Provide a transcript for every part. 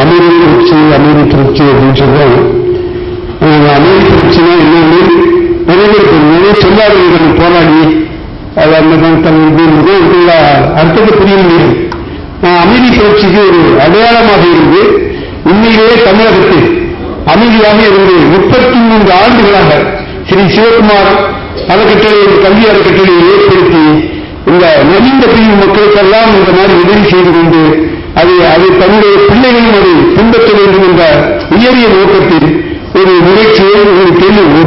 அமைதி புரட்சி அப்படின்னு சொல்றாங்க. அமைதி புரட்சினா என்னன்னு நிறைய பேர் சொல்லாதவர்கள் போராடி அது அந்த அர்த்தத்தை புரிய முடியும். அமைதி புரட்சிக்கு ஒரு அடையாளமாக இருந்து உண்மையிலேயே தமிழகத்தில் அமைதியாக இருந்து 33 ஆண்டுகளாக ஸ்ரீ சிவகுமார் அறக்கட்டளை கல்வி அறக்கட்டளையை ஏற்படுத்தி இந்த நலிந்த பிரிவு மக்களுக்கெல்லாம் இந்த மாதிரி உதவி செய்து கொண்டு அதை தன்னுடைய பிள்ளைகளும் அதை பின்பற்ற வேண்டும் என்ற உயரிய நோக்கத்தில் ஒரு நிகழ்ச்சியை ஒரு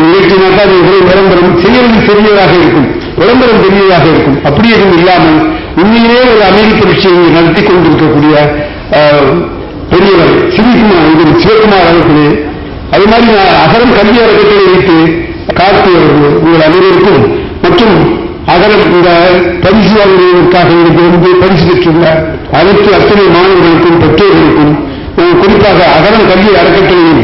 நிகழ்ச்சினாக்கா அது விளம்பரம் செய்வது பெரியதாக இருக்கும், விளம்பரம் பெரியதாக இருக்கும். அப்படி எதுவும் இல்லாமல் உண்மையிலே ஒரு அமைதி புரட்சியை நடத்தி கொண்டிருக்கக்கூடிய பெரியவர் சிவகுமார் அவர்களே. அது மாதிரி அகரம் கல்வி அறக்கட்டளை வைத்து கார்த்தியவர்கள் உங்கள் அனைவருக்கும் மற்றும் அகரம் இந்த பரிசு வாங்குவதற்காக வந்து பரிசு பெற்றுள்ள அனைத்து அத்தனை மாணவர்களுக்கும் பெற்றோர்களுக்கும் குறிப்பாக அகரம் கல்வி அறக்கட்டளையில்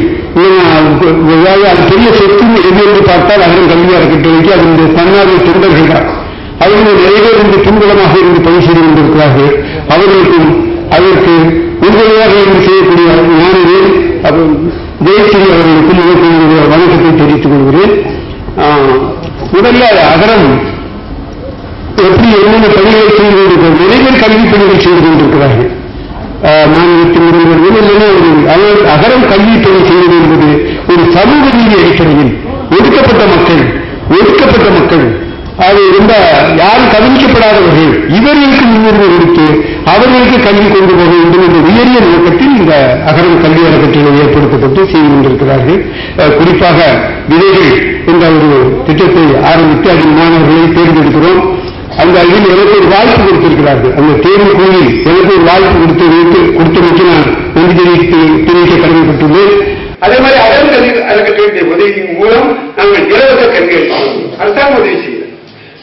அது பெரிய சொத்து எது என்று பார்த்தால் அகரம் கல்வி அறக்கட்டளைக்கு அதனுடைய தன்னார்வ தொண்டர்கள் தான். அவர்கள் நிறைய பேர் இருந்து பின்புலமாக இருந்து பணி செய்து கொண்டிருக்கிறார்கள். அவர்களுக்கும் அதற்கு உறுதுணையாக இருந்து செய்யக்கூடிய ஞானிகள் ஜெயஸ்ரீ அவர்களுக்கும் வணக்கத்தை தெரிவித்துக் கொள்கிறேன். முதல்ல அகரம் எப்படி என்னென்ன பணிகளை செய்து கொண்டிருக்கிறார், நிறைய பேர் கல்வி பணிகள் செய்து கொண்டிருக்கிறார்கள். மாநிலத்தின் அகரம் கல்வி பணி செய்வது என்பது ஒரு சமூக நீதி அடிப்படையில் ஒடுக்கப்பட்ட மக்கள் அது ரொம்ப யாரும் கவனிக்கப்படாதவர்கள் இவர்களுக்கு முன்னுரிமை கொடுத்து அவர்களுக்கு கல்வி கொண்டு போக வேண்டும் என்ற உயரிய நோக்கத்தில் இந்த அகரம் கல்வி அறக்கட்டளை ஏற்படுத்தப்பட்டு செய்து கொண்டிருக்கிறார்கள். குறிப்பாக விதைகள் என்ற ஒரு திட்டத்தை ஆரம்பித்து அதில் மாணவர்களை தேர்ந்தெடுக்கிறோம். அந்த இதில் எனக்கு ஒரு வாய்ப்பு கொடுத்திருக்கிறார்கள். அந்த தேர்வு குழுவில் எனக்கு ஒரு வாய்ப்பு கொடுத்தமைக்கு நான் நன்றி தெரிவிக்க கடமைப்பட்டுள்ளேன். அதே மாதிரி அகரம் கல்வி அறக்கட்டளை உதவியின் மூலம் நாங்கள் இலவச கல்வி அரசாங்கம் உதவி செய்யும்.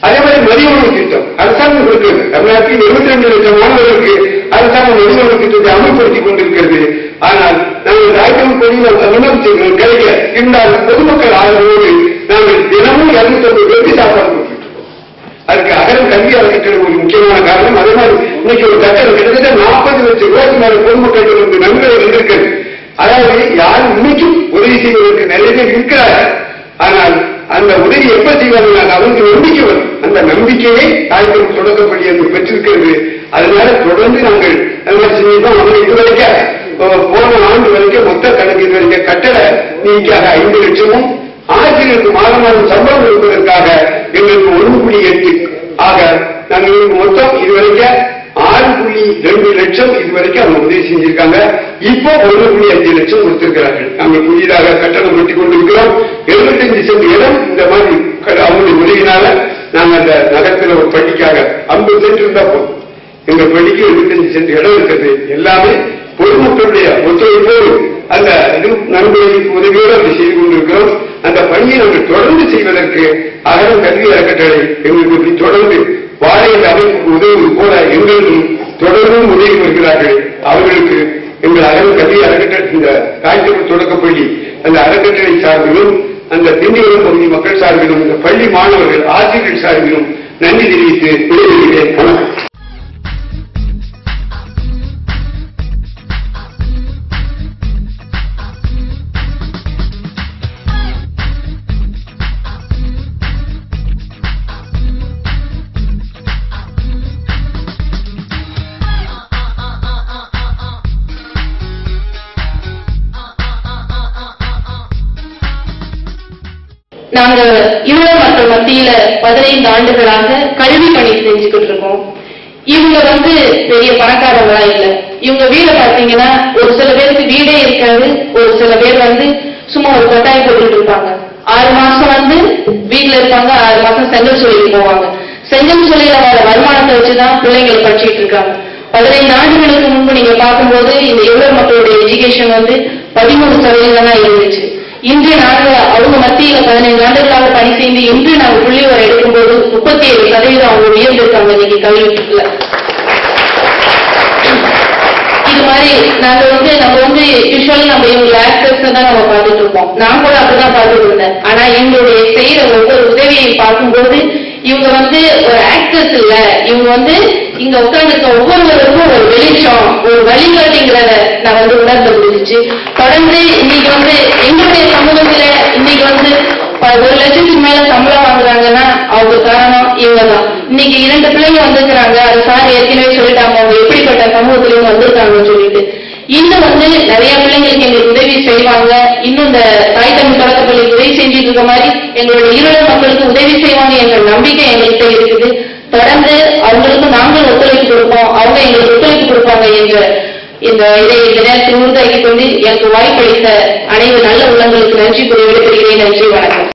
அதே மாதிரி மதிய உணவு திட்டம் அரசாங்கம் கொடுக்கிறது. தமிழ்நாட்டில் 22 லட்சம் மாணவர்களுக்கு அரசாங்கம் மதிய உணவு திட்டத்தை அமல்படுத்திக் கொண்டிருக்கிறது. ஆனால் நாங்கள் ராஜ்யம் கோரியில் விண்ணப்பிச்சவர்கள் கிடைக்க இருந்தால் பொதுமக்கள் ஆதரவோடு நாங்கள் தினமும் 250 பேருக்கு சாப்பாடு கொடுக்கிறோம். அதுக்கு அகரம் கல்வி அறக்கட்டளை ஒரு முக்கியமான காரணம். அதே மாதிரி இன்னைக்கு ஒரு கட்டணம் கிட்டத்தட்ட 40 லட்சம் ரூபாய்க்கு மேல பொதுமக்கள் நன்மைகள் இருந்திருக்கிறது. அதாவது யாரும் இன்னைக்கும் உதவி செய்வதற்கு நிறைய பேர் இருக்கிறார்கள். ஆனால் அந்த உதவி எப்ப செய்வார்கள் அவருக்கு நம்பிக்கை வரும். அந்த நம்பிக்கையை தாய்க்கும் தொடக்கப்படி என்று பெற்றிருக்கிறது. அதனால தொடர்ந்து நாங்கள் இதுவரைக்க போன ஆண்டு வரைக்கும் மொத்த கணக்கு இதுவரைக்க கட்டட நீக்காக 5 லட்சமும் ஆசிரியருக்கு மாதம் சம்பளம் கொடுப்பதற்காக எங்களுக்கு 1.8 ஆக நாங்கள் மொத்தம் இதுவரைக்க 6.2 லட்சம் இதுவரைக்கும் அவங்க உதவி செஞ்சிருக்காங்க. இப்போ 1.5 லட்சம் கொடுத்திருக்கிறார்கள். நாங்கள் புதிதாக கட்டணம் கட்டிக் கொண்டிருக்கிறோம். 75 சென்ட் இடம் இந்த மாதிரி அவங்களுடைய உதவினால நாங்கள் அந்த நகரத்தில் ஒரு பள்ளிக்காக 50 சென்ட் இருந்தா போதும். எங்க பள்ளிக்கு 75 சென்ட் இடம் இருக்கிறது. எல்லாமே பொதுமக்களுடைய ஒத்துழைப்போடு அந்த நன்கொடை உதவியோடு அப்படி செய்து கொண்டிருக்கிறோம். அந்த பணியை நாங்கள் தொடர்ந்து செய்வதற்கு அகரம் கல்வி அறக்கட்டளை எங்களுக்கு இப்படி தொடர்ந்து வாழை அமைப்புக்கு உதவுவது போல எங்களுக்கும் தொடர்ந்தும் உதவி வருகிறார்கள். அவர்களுக்கு எங்கள் அகரம் கல்வி அறக்கட்டளை இந்த காய்ச்சல் தொடக்கப்பள்ளி அந்த அறக்கட்டளை சார்பிலும் அந்த திண்டிவனம் பகுதி மக்கள் சார்பிலும் இந்த பள்ளி மாணவர்கள் ஆசிரியர்கள் சார்பிலும் நன்றி தெரிவித்து விடைபெறுகிறேன். நாங்க ஈழ மக்கள் மத்தியில 15 ஆண்டுகளாக கல்வி பணி செஞ்சுக்கிட்டு இருக்கோம். இவங்க பெரிய பணக்காரங்களா இல்ல. இவங்க வீடை பாத்தீங்கன்னா ஒரு சில பேருக்கு வீடே இருக்காது. ஒரு சில பேர் சும்மா ஒரு கட்டாயம் போட்டுட்டு இருப்பாங்க. 6 மாசம் வீட்டுல இருப்பாங்க, 6 மாசம் செங்கல் சொல்லிட்டு போவாங்க. செங்கல் சொல்லியில வர வருமானத்தை வச்சுதான் பிள்ளைங்களை படிச்சுட்டு இருக்காங்க. 15 ஆண்டுகளுக்கு முன்பு நீங்க பார்க்கும்போது இந்த ஈழ மக்களுடைய எஜுகேஷன் 13% இருந்துச்சு. இன்று நாங்கள் அவங்க மத்தியில 15 ஆண்டுகளாக பணி செய்து இன்று நாங்கள் புள்ளி வர எடுக்கும்போது 37% அவங்க உயர்ந்திருக்காங்க இன்னைக்கு கல்விக்குள்ள. இது மாதிரி நாங்க நம்ம யூஸ்வலி நம்ம இவங்க ஆக்டர்ஸ் தான் நம்ம பார்த்துட்டு இருப்போம். நான் கூட அப்படிதான் பார்த்துட்டு இருந்தேன். ஆனா எங்களுடைய செய்யற ஒவ்வொரு உதவியை பார்க்கும்போது இவங்க ஒரு ஆக்டர்ஸ் இல்ல, இவங்க இங்க உட்கார்ந்து இருக்க ஒவ்வொருவருக்கும் ஒரு வெளி வெளிச்சம், ஒரு வழிகாட்டிங்கிறத நான் வந்து உணர்ந்து முடிஞ்சிச்சு. தொடர்ந்து இன்னைக்கு வந்து எங்களுடைய சமூகத்துல இன்னைக்கு வந்து 1 லட்சத்துக்கு மேல சம்பளம் வாங்குறாங்கன்னா அவங்க காரணம் இவங்க தான். இன்னைக்கு 2 பிள்ளைங்க வந்திருக்கிறாங்க. அது சார் ஏற்கனவே சொல்லிட்டாங்க அவங்க எப்படிப்பட்ட சமூகத்திலையும் வந்திருக்காங்கன்னு சொல்லிட்டு. இன்னும் வந்து நிறைய பிள்ளைங்களுக்கு எங்களுக்கு உதவி செய்வாங்க. இன்னும் இந்த தாய் தமிழ் தொடக்கப்பள்ளிக்கு உதவி செஞ்சுட்டு இருக்க மாதிரி எங்களுடைய இருளர் மக்களுக்கு உதவி செய்வாங்க என்ற நம்பிக்கை எங்கள்கிட்ட இருக்குது. தொடர்ந்து அவங்களுக்கு நாங்கள் ஒத்துழைப்பு கொடுப்போம், அவங்க எங்களுக்கு ஒத்துழைப்பு கொடுப்பாங்க என்ற இந்த நேரத்தில் உறுதியாக்கிக் கொண்டு எனக்கு வாய்ப்பளித்த அனைத்து நல்ல உள்ளங்களுக்கு நன்றி கூறி விடைபெறுகிறேன். நன்றி, வணக்கம்.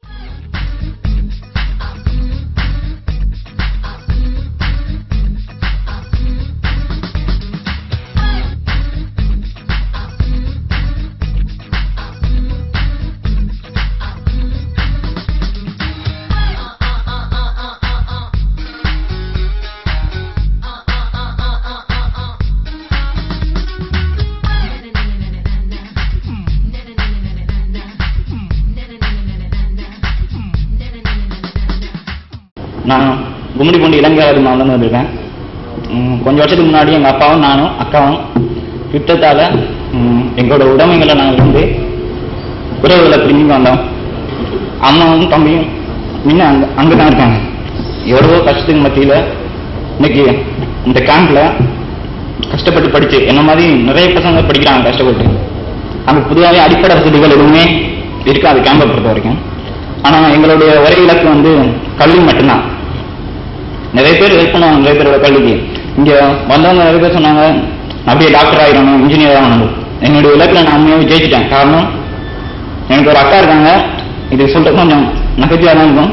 நான் கும்மிடிப்பூண்டி இளங்காவது மாவட்டம் வந்திருக்கேன். கொஞ்சம் வருஷத்துக்கு முன்னாடி எங்கள் அப்பாவும் நானும் அக்காவும் யுத்தத்தால் எங்களோட உடைமைகளை நாங்கள் வந்து உறவுகளை பிரிஞ்சு வந்தோம். அம்மாவும் தம்பியும் இன்னும் அங்கே தான் இருக்காங்க. எவ்வளவோ கஷ்டத்துக்கு மத்தியில் இன்னைக்கு இந்த கேம்பில் கஷ்டப்பட்டு படித்து என்ன மாதிரி நிறைய பசங்க படிக்கிறாங்க கஷ்டப்பட்டு. அங்கே பொதுவாகவே அடிப்படை வசதிகள் எதுவுமே இருக்காது கேம்பை பொறுத்த வரைக்கும். ஆனால் எங்களுடைய ஒரே இலக்கு வந்து கல்வி மட்டும்தான். நிறைய பேர் ஹெல்ப் பண்ணுவாங்க நிறைய பேரோட கல்விக்கு. இங்கே வந்தவங்க நிறைய பேர் சொன்னாங்க அப்படியே டாக்டர் ஆகிடணும், இன்ஜினியர் ஆகணும். என்னுடைய இலக்கில் நான் உண்மையாகவே ஜெயிச்சிட்டேன். காரணம் எனக்கு ஒரு அக்கா இருக்காங்க. இது சொல்றது கொஞ்சம் நகைச்சுவையாக தான் இருக்கும்.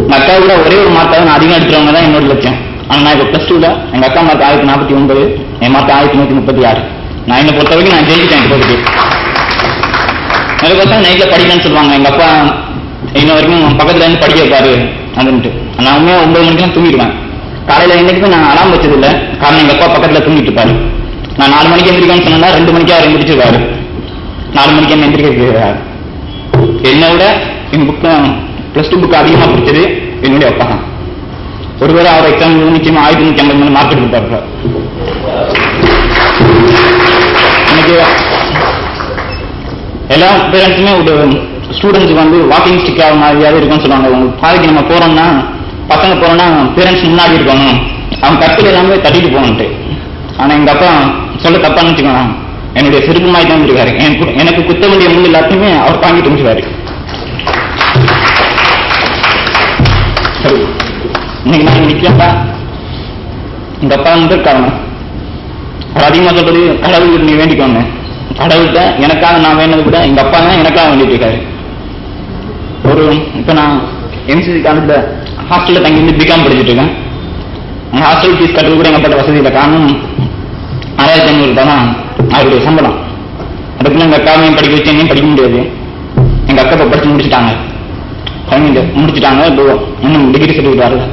எங்கள் அக்கா கூட ஒரே ஒரு மார்க்காக நான் அதிகம் எடுத்துறவங்க தான் என்னோட லட்சியம். ஆனால் நான் இப்போ +2ல் எங்கள் அக்கா மார்க் 1049, என் மார்க் 1136. நான் என்னை பொறுத்த வரைக்கும் நான் ஜெயிச்சிட்டேன். இப்போதைக்கு நிறைய பசங்க நைட்டில் படிக்கணும்னு சொல்லுவாங்க. எங்கள் அப்பா இன்ன வரைக்கும் பக்கத்துல இருந்து படிக்க வைப்பாரு அப்படின்ட்டு. நான் உண்மையாக 9 மணிக்கெல்லாம் தூங்கிடுவேன். காலையில் என்னைக்குமே நான் அலாம் வச்சதில்லை. காரணம் எங்கள் அப்பா பக்கத்தில் தூங்கிட்டு இருப்பாரு. நான் 4 மணிக்கு எந்திரிக்கான்னு சொன்னா 2 மணிக்கு அவர் எந்திரிச்சிருவாரு. 4 மணிக்கு என்ன எந்திரிக்க என்னை விட என் புக்கு +2 புக்கு அதிகமாக பிடிச்சது என்னுடைய அப்பா தான். ஒருவேளை அவர் எக்ஸாம் நிச்சயமா 1350 மார்க் எடுத்துப்பாரு. எனக்கு எல்லா பேரண்ட்ஸுமே ஒரு ஸ்டூடெண்ட்ஸுக்கு வந்து வாக்கிங் ஸ்டிக் ஆகிற மாதிரியாவது இருக்குன்னு சொல்லுவாங்க. உங்களுக்கு பாதைக்கு நம்ம போறோம்னா பசங்க போறோம்னா பேரண்ட்ஸ் முன்னாடி இருக்கணும், அவங்க கற்கள் எல்லாமே தட்டிட்டு போகணுன்ட்டு. ஆனால் எங்கள் அப்பா சொல்ல தப்பான்னு வச்சுக்கோங்க, என்னுடைய செருப்பு மாதிரி தான் இருக்காரு. எனக்கு குத்த வேண்டிய முள் எல்லாத்தையுமே அவர் தாங்கிட்டு இருந்துச்சுவாரு. சரி, இன்னைக்கு நான் நிற்கலா எங்கள் அப்பா வந்து காரணம். அவர் அதிகமாக சொல்றது கடவுள் நீ வேண்டிக்கோங்க. கடவுள்கிட்ட எனக்காக நான் வேணதை விட எங்க அப்பா தான் எனக்காக வேண்டிட்டு இருக்காரு. இப்ப நான் எம்சிசி காலேஜ்ல ஹாஸ்டல்ல தங்கி வந்து பிகாம் படிச்சுட்டு இருக்கேன். அந்த ஹாஸ்டல் ஃபீஸ் கட்டுறது கூட எங்க அப்பா வசதி இல்லை. காரணம் 6500 ரூபாய் தான் அவருடைய சம்பளம். அதுக்குள்ள எங்க அக்காவையும் படிக்க வச்சு என்னையும் படிக்க முடியாது. எங்க அக்கா இப்போ படிச்சு முடிச்சுட்டாங்க, முடிச்சுட்டாங்க. இப்போ இன்னும் டிகிரி சர்டிஃபிகேட் வரல.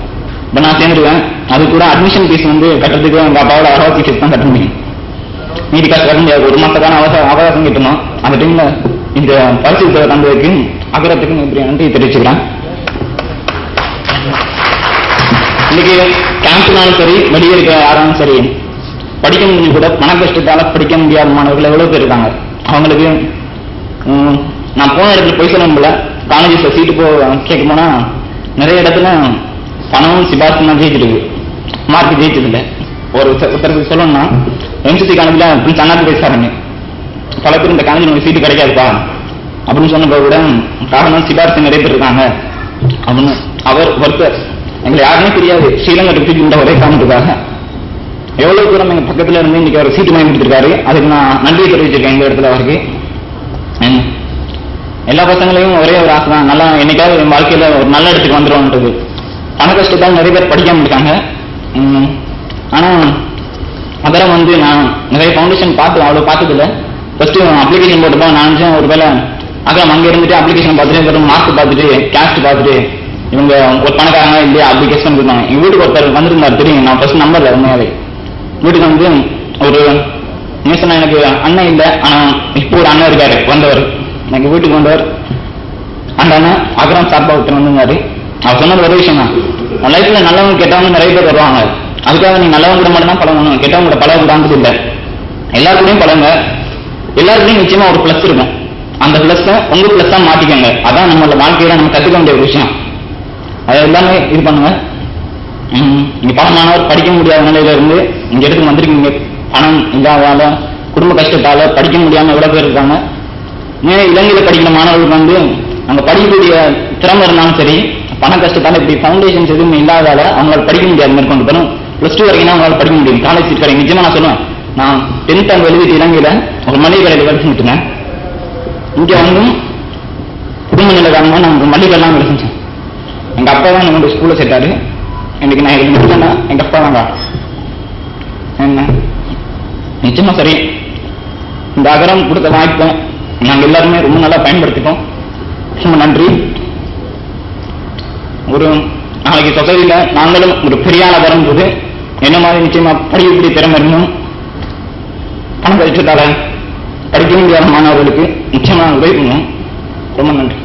இப்போ நான் சேர்ந்துருவேன். அது கூட அட்மிஷன் ஃபீஸ் வந்து கட்டுறதுக்கு எங்க அப்பாவோட அகவாசி ஃபீஸ் தான் கட்ட முடியும். மீதி காசு கட்ட முடியாது. 1 மாசத்துக்கான அவகாசம் கிட்டணும். அந்த டைம்ல இந்த பரிசு தந்ததுக்கு அகரத்துக்கு இப்படி நன்றி தெரிவிச்சுக்கிறேன். இன்னைக்கு கேம்ப்னாலும் சரி, வெளியே இருக்க யாராலும் சரி, படிக்க முடிஞ்சு கூட பண கஷ்டத்தால படிக்க முடியாத மாணவர்கள் எவ்வளவு பேர் இருக்காங்க. அவங்களுக்கு நான் போன இடத்துல போய் சொல்ல முடியல. காலேஜஸ்ல சீட்டு கேட்க போனா நிறைய இடத்துல பணமும் சிபாரிசுமா ஜெயிச்சிருக்கு, மார்க் ஜெயிச்சதில்லை. ஒருத்தருக்கு சொல்லணும்னா எம்சிசி காலேஜ்ல பிரின்ஸ் அண்ணாத்து பேசுறாங்க, பல பேர் இந்த காலேஜ் உங்களுக்கு சீட்டு கிடைக்காதுப்பா அப்படின்னு சொன்ன கூட காரணம் சிபாரிசு நிறைய பேர் இருக்காங்க அப்படின்னு. அவர் ஒருத்தர் எங்களை யாருமே தெரியாது, ஸ்ரீலங்கா டிஸ்ட்ரிக்ட் இந்த ஒரே காரணத்துக்காக எவ்வளவு தூரம் எங்க பக்கத்துல இருந்து இன்னைக்கு அவர் சீட்டு வாங்கி கொடுத்துருக்காரு. அதுக்கு நான் நன்றியை தெரிவிச்சிருக்கேன். இந்த இடத்துல அவருக்கு எல்லா பசங்களையும் ஒரே ஒரு ஆசை தான், நல்லா என்னைக்காவது என் வாழ்க்கையில ஒரு நல்ல இடத்துக்கு வந்துடும்ன்றது. பண கஷ்டத்தால் நிறைய பேர் படிக்காம இருக்காங்க. ஆனா அதெல்லாம் வந்து நான் நிறைய ஃபவுண்டேஷன் பார்த்து அவ்வளவு பார்த்ததில்லை. ஃபர்ஸ்ட் அப்ளிகேஷன் போட்டுப்பா நான் நினைச்சேன் ஒரு வேலை அதான் அங்கே இருந்துட்டு அப்ளிகேஷன் பார்த்துட்டு மார்க் பார்த்துட்டு கேஸ்ட் பார்த்துட்டு இவங்க ஒரு பணக்காரங்க இல்லையா அப்ளிகேஷன் கொடுத்தாங்க. எங்க வீட்டுக்கு ஒருத்தர் வந்துருந்தாரு தெரியும். நான் ஃபர்ஸ்ட் நம்பர்ல உண்மையாவே வீட்டுக்கு வந்து ஒரு நியூஸ்னா எனக்கு அண்ணன் இல்லை, ஆனா இப்போ ஒரு அண்ணன் இருக்காரு வந்தவர். எனக்கு வீட்டுக்கு வந்தவர் அந்த அண்ணன் அகரம் சார்பா ஒருத்தர் வந்திருந்தாரு. அவர் சொன்னது ஒரு விஷயம் தான், லைஃப்ல நல்லவங்க கெட்டவங்க நிறைய பேர் வருவாங்க. அதுக்காக நீ நல்லவங்க கூட மட்டும் தான் பழகணும், கெட்டவங்க கூட பழகக்கூடாது இல்லை. எல்லாருக்கூடையும் பழங்க. எல்லாருக்கும் நிச்சயமா ஒரு பிளஸ் இருக்கும். அந்த பிளஸ் உங்க பிளஸ் தான் மாத்திக்கோங்க. அதான் நம்மளோட வாழ்க்கையில நம்ம கத்துக்க வேண்டிய ஒரு விஷயம். அதை எல்லாமே இது பண்ணுங்க. நீங்க பணமானவர் படிக்க முடியாத நிலையில இருந்து இங்க எடுத்து வந்திருக்கீங்க. பணம் இல்லாதால குடும்ப கஷ்டத்தால படிக்க முடியாம எவ்வளவு பேர் இருக்காங்க. இலங்கையில படிக்கிற மாணவர்களுக்கு வந்து அங்க படிக்கக்கூடிய திறமை இருந்தாலும் சரி, பண கஷ்டத்தால இப்படி ஃபவுண்டேஷன்ஸ் எதுவும் இல்லாதால அவங்களால படிக்க முடியாது. மேற்கொண்டு போகணும் +2 வரைக்கும் அவங்களால படிக்க முடியும். காலேஜ் சீட் கிடைக்கும். நிச்சயமா நான் சொல்லுவேன், நான் 10th அங்க எழுதிட்டு இலங்கையில ஒரு மளிகை கடையில் வேலை செஞ்சுட்டேன். இங்க வந்து குடும்ப நிலை காரணமா நான் மளிகை எல்லாம் வேலை செஞ்சேன். எங்க அப்பா தான் என்னோட ஸ்கூல்ல சேர்த்தாரு. இன்னைக்கு நான் எனக்கு முடிச்சேன்னா எங்க அப்பா தாங்க. என்ன நிச்சயமா சரி, இந்த அகரம் கொடுத்த வாய்ப்பை நாங்கள் எல்லாருமே ரொம்ப நல்லா பயன்படுத்திட்டோம். ரொம்ப நன்றி. ஒரு நாளைக்கு சொசைட்டியில நாங்களும் ஒரு பெரிய ஆளா வரும்போது என்ன மாதிரி நிச்சயமா படிக்கக்கூடிய திறமை இருந்தும் பணம் கழிச்சதால படிக்க முடியாத மாணவர்களுக்கு நிச்சயமா உதவி பண்ணுவோம். ரொம்ப நன்றி.